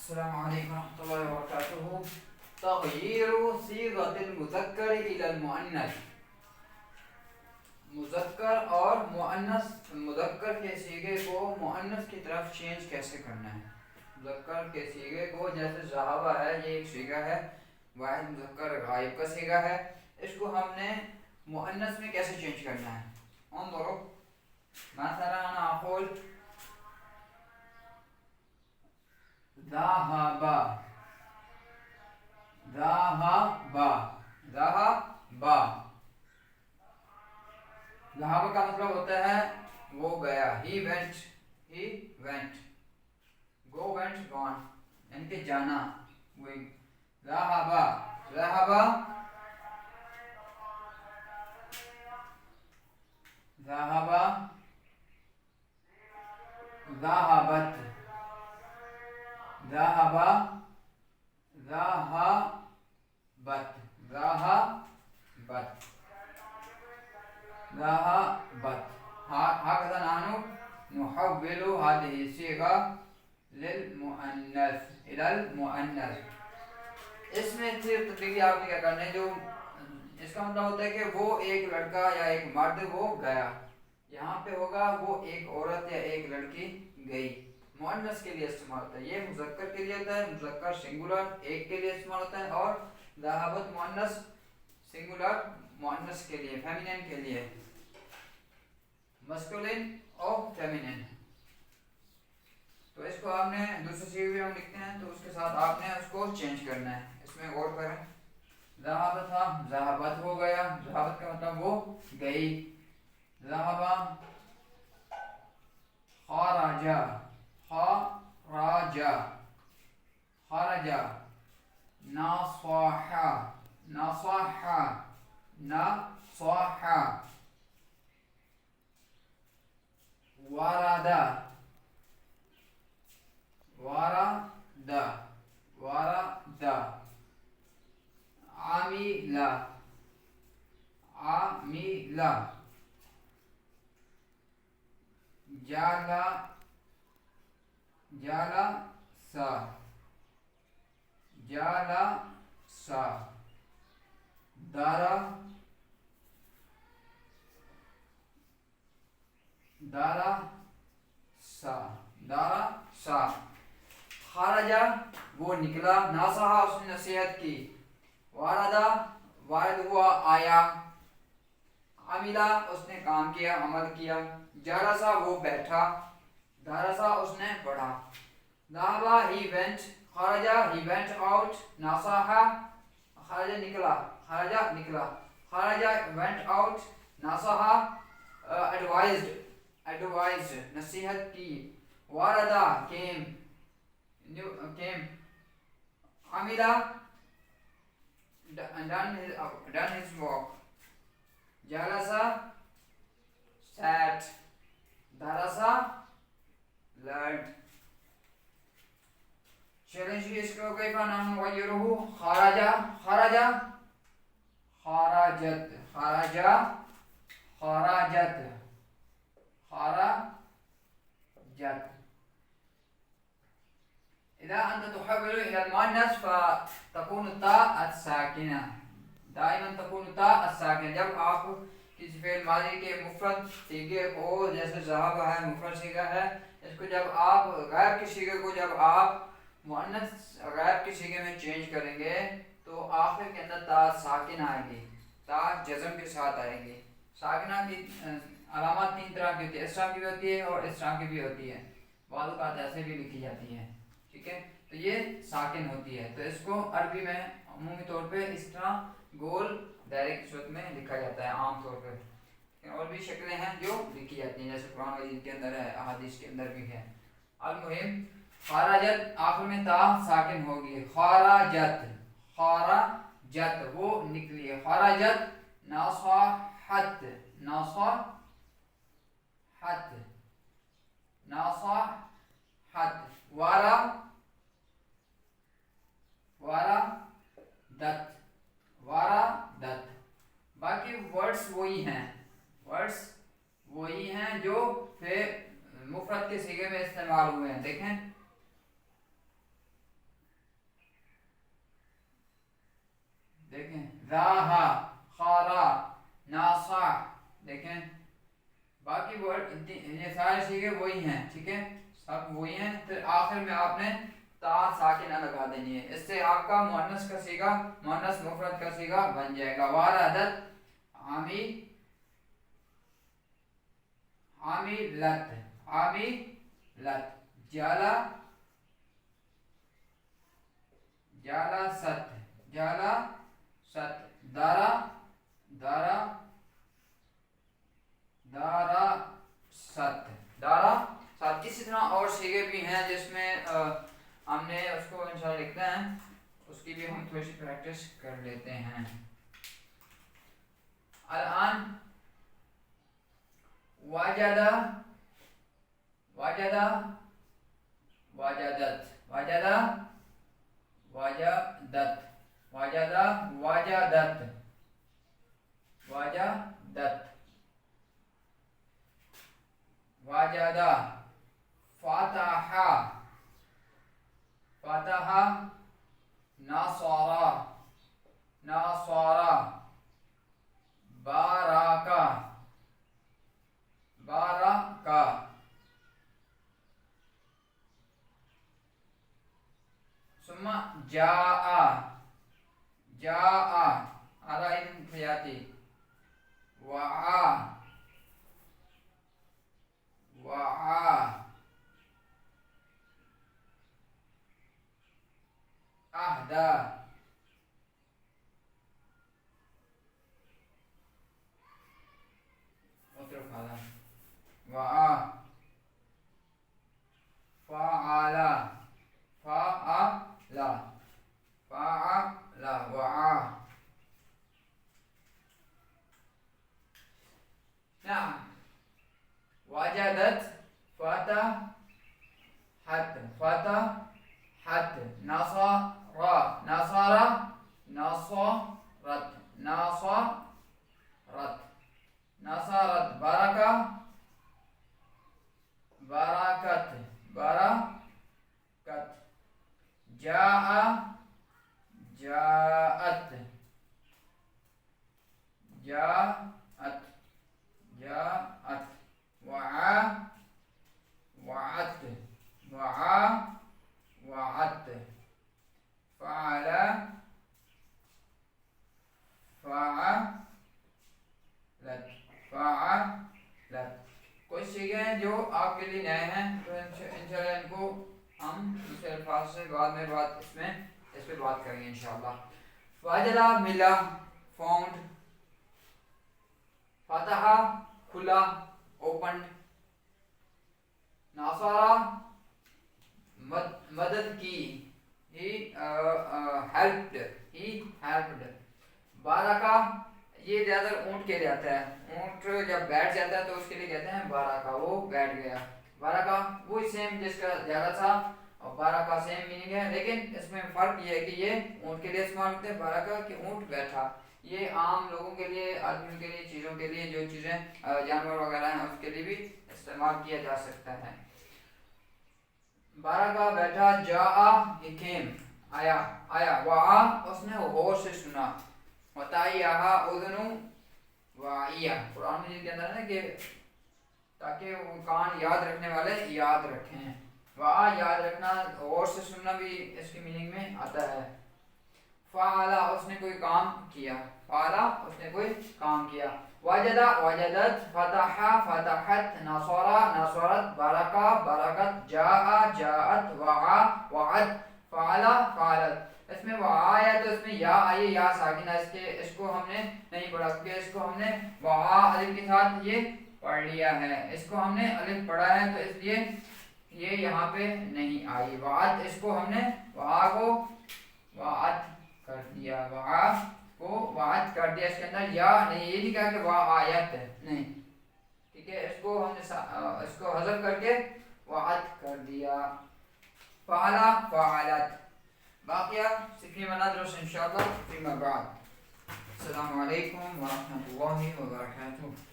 السلام عليكم ورحمة الله وبركاته. تغيير صيغة المذكر إلى المؤنث. مذکر اور مؤنث، مذکر کے صیغے کو مؤنث کی طرف چینج کیسے کرنا ہے؟ مذکر کے صیغے کو جیسے ذہبہ ہے، یہ ایک صیغہ ہے، واحد مذکر غائب کا صیغہ ہے، اس کو ہم نے مؤنث میں کیسے چینج کرنا ہے؟ انظروا مثلا انا اقول ذهب ذهب ذهب. ذهب کا مطلب ہوتا ہے وہ گیا، he went go went gone یعنی کہ جانا. وہی ذهب ذهب ذهب ذهبت ذهب ذهبت ذهبت ذهبت. هكذا نحن نحول هذه الصيغة للمؤنث إلى المؤنث. اس میں تبدیلی آپ نے کیا کرنا ہے، جو اس کا مطلب ہوتا ہے کہ وہ ایک لڑکا یا ایک مرد وہ گیا، یہاں پہ ہوگا وہ ایک عورت یا ایک لڑکی گئی. مؤنث کے لیے استعمال ہوتا ہے، یہ مذکر کے لیے ہوتا ہے، مذکر سنگولر ایک کے لیے استعمال ہوتا ہے، اور ذہبت مؤنث سنگولر مؤنث کے لیے، فیمینن کے لیے، مسکولین اور فیمینن. تو اس کو آپ نے دوسرے صیغے میں ہم لکھتے ہیں تو اس کے ساتھ آپ نے اس کو چینج کرنا ہے. اس میں غور کریں، ذہب تھا ذہبت ہو گیا، ذہبت کا مطلب وہ گئی. ذہب خرج خرج خرج نصح نصح نصح ورد ورد ورد عمل عمل جلس جلس جلس درس درس. خرج وہ نکلا، ناصحہ اس نے نصیحت کی، وارد وارد ہوا آیا، عملہ اس نے کام کیا عمل کیا، جلسہ وہ بیٹھا، درسہ اس نے پڑھا. ذهب he went، خرج he went out، ناصحہ خرج نکلا، خرج نکلا، خرج went out، ناصحہ advised advised نصیحت کی، وارد came came، عملہ done his work، جلسہ sat، درسہ learned. چلیں جی اس کو کیف نغیرہ، خرج خرج خرجت خرج خرجت خرجت. إذا أنت تحول إلى المؤنث فتكون التاء الساكنة، دائما تكون التاء الساكنة. جب آپ کسی فعل ماضی کے مفرد صیغے کو، جیسے ذہب ہے مفرد صیغہ ہے، اس کو جب آپ غائب کے صیغے کو جب آپ مؤنث غائب کے صیغے میں چینج کریں گے تو آخر کے اندر تا ساکن آئے گی، تا جزم کے ساتھ آئے گی. ساکنہ کی علامات تین طرح کی ہوتی ہے، اس طرح کی بھی ہوتی ہے اور اس طرح کی بھی ہوتی ہے، بعض اوقات ایسے بھی لکھی جاتی ہے. ٹھیک ہے، تو یہ ساکن ہوتی ہے، تو اس کو عربی میں عمومی طور پہ اس طرح گول دائرے کی صورت میں لکھا جاتا ہے عام طور پہ. اور بھی شکلیں ہیں جو لکھی جاتی ہیں، جیسے قرآن مجید کے اندر ہے، احادیث کے اندر بھی ہے. المہم خرجت آخر میں تا ساکن ہوگی، خرجت خرجت وہ نکلی، خرجت نصحت نصحت نصحت وردت وردت. باقی ورڈز وہی ہیں جو پھر مفرد کے صیغے میں استعمال ہوئے ہیں. دیکھیں دیکھیں راہا خارا ناسا دیکھیں باقی ورڈ یہ سارے سیگے وہی ہیں ٹھیک ہے سب وہی ہیں پھر آخر میں آپ نے تا ساکنہ لگا دینی ہے اس سے آپ کا مؤنث کا صیغہ مؤنث مفرد کا صیغہ بن جائے گا واردت عاملت جالا ست دارا ست اسی طرح اور صیغے بھی ہیں جس میں ہم نے اس کو انشاءاللہ لکھنا ہے اس کی بھی ہم تھوڑی سی پریکٹس کر لیتے ہیں الان وجد فتح نصر بارك ثم جاء على ابن حياتي وعى أهدى اطرف هذا وعى فعل وعى نعم وجدت فتحت نصرت بركت جاءت وعدت فعلت کچھ صیغے ہیں جو آپ کے لیے نئے ہیں تو انشاءاللہ ان کو ہم دوسرے الفاظ سے بعد میں اس پہ بات کریں گے انشاءاللہ وجدہ ملا فاؤنڈ فتح کھلا اوپنڈ ناصرہ مدد کی he helped بارکا یہ زیادہ اونٹ کے لیے آتا ہے اونٹ جب بیٹھ جاتا ہے تو اس کے لیے کہتے ہیں بارکا وہ بیٹھ گیا بارکا وہی سیم جس کا زیادہ تھا اور بارکا سیم میننگ ہے لیکن اس میں فرق یہ ہے کہ یہ اونٹ کے لیے استعمال ہوتے ہیں بارکا کہ اونٹ بیٹھا یہ عام لوگوں کے لیے آدمیوں کے لیے چیزوں کے لیے جو چیزیں جانور وغیرہ ہیں اس کے لیے بھی استعمال کیا جا سکتا ہے بارکا بیٹھا جا he came آیا وعا اس نے غور سے سنا وتعیہا اذن واعیہ قرآن مجید کے اندر ہے نا کہ تاکہ وہ کان یاد رکھنے والے یاد رکھیں وعا یاد رکھنا غور سے سننا بھی اس کی میننگ میں آتا ہے فعلا اس نے کوئی کام کیا وجدت فتح فتحت نصرت برکت جاءت وعد فعلت اس میں وعا ہے تو اس میں یا آئی یا ساکنہ اس کو ہم نے نہیں پڑھا کیونکہ اس کو ہم نے وعا الف کے ساتھ یہ پڑھ لیا ہے اس کو ہم نے الف پڑھا ہے تو اس لیے یہ یہاں پہ نہیں آئی وعد اس کو ہم نے وعا کو وعد کر دیا وعد کر دیا اس کے اندر یا نہیں یہ نہیں کہا کہ وعایت ہے نہیں ٹھیک ہے اس کو ہم نے اس کو حذف کر کے وعد کر دیا فعلت باقیہ سیکھنے والا درس انشاءاللہ فیما بعد السلام علیکم ورحمۃ اللہ وبرکاتہ